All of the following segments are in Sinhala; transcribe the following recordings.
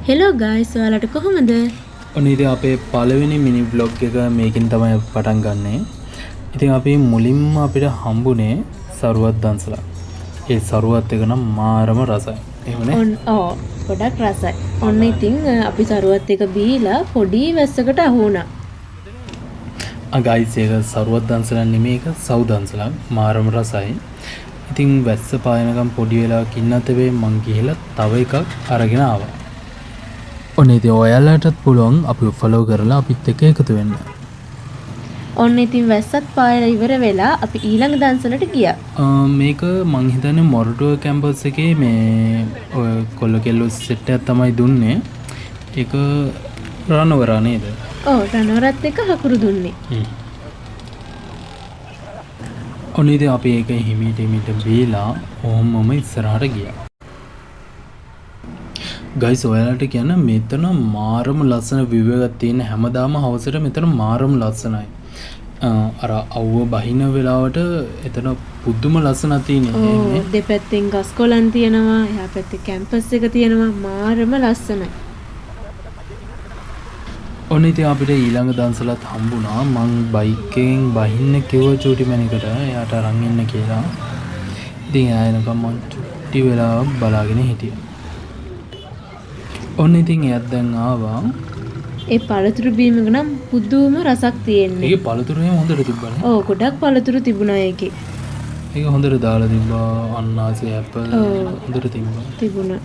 හෙලෝ ගයිස් ඔයාලට කොහොමද? ඔන්න ඉතින් අපේ පළවෙනි මිනි බ්ලොග් එක මේකෙන් තමයි පටන් ගන්නෙ. ඉතින් අපි මුලින්ම අපිට හම්බුනේ සරුවත් දන්සලා. ඒ සරුවත් එක නම් මාරම රසයි. එහෙමනේ? ගොඩක් රසයි. ඔන්න ඉතින් අපි සරුවත් එක බීලා පොඩි වැස්සකට අහු වුණා. ගයිස් ඒක සරුවත් දන්සලා නෙමෙයි, ඒක සව් දන්සලා. මාරම රසයි. ඉතින් වැස්ස පායනකම් පොඩි වෙලාවක ඉන්නත් වෙයි මං ගිහලා තව එකක් අරගෙන ආවා. ඔන්න ඉතින් ඔයාලටත් පුළුවන් අපිව ෆලෝ කරලා අපිත් එක්ක එකතු වෙන්න. ඔන්න ඉතින් වැස්සත් පායලා ඉවර වෙලා අපි ඊළඟ දන්සලට ගියා. මේක මං හිතන්නේ මොරටුව කැම්පස් එකේ මේ ඔය කොල්ල කෙල්ලෝ සෙට් එකක් තමයි දුන්නේ. ඒක රණවරා නේද? ඔව් රණවරත් එක හකුරු දුන්නේ. ඔන්න ඉතින් අපි ඒක හිමීට බීලා ඔහොමම ඉස්සරහට ගියා. ගයිස් ඔයාලට කියන්න මෙතන මාරම ලස්සන view එකක් තියෙන. හැමදාම හවසට මෙතන මාරම ලස්සනයි. අර අවුව බහින වෙලාවට එතන පුදුම ලස්සනක් තියෙනවා. දෙපැත්තෙන් ගස් කොළන් තියෙනවා. එහා පැත්තේ කැම්පස් එක තියෙනවා. මාරම ලස්සනයි. ඔන්න ඉතින් අපිට ඊළඟ දන්සලත් හම්බුණා. මං බයික් එකෙන් බහින්න කිව්ව චූටි මැනිකට එයාට අරන් එන්න කියලා. ඉතින් එයා එනකම් මං චුට්ටි වෙලාවක් බලාගෙන හිටියා. ඔන්න ඉතින් එයත් දැන් ආවා. ඒ පළතුරු බීමක නම් පුදුම රසක් තියෙන්නේ. ඒකේ පළතුරු එහෙම හොඳට තිබ්බනේ. ඔව් ගොඩක් පළතුරු තිබුණා ඒකේ. ඒක හොඳට දාලා තිබ්බා. අන්නාසි ඇපල් හොඳට තිබුණා.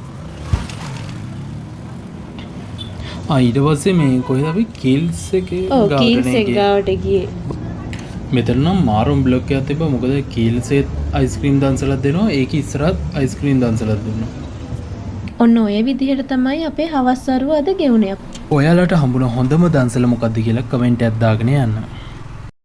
ඊට පස්සේ මේ කොහෙද අපි කිල්ස් එකේ ගාවට ගියේ. මෙතන නම් මාරුම් බ්ලොක් එකක් තිබ්බා. මොකද කිල්සෙත් අයිස්ක්‍රීම් දන්සලක් දෙනවා. ඒක ඉස්සරහත් අයිස්ක්‍රීම් දන්සලක් දුන්නා. ඔන්න ඔය විදිහට තමයි අපේ හවස් වරුව අද ගෙවුනේ. ඔයාලට හම්බුණ හොඳම දන්සල මොකක්ද කියලා කමෙන්ට් එකක් දාගෙන යන්න.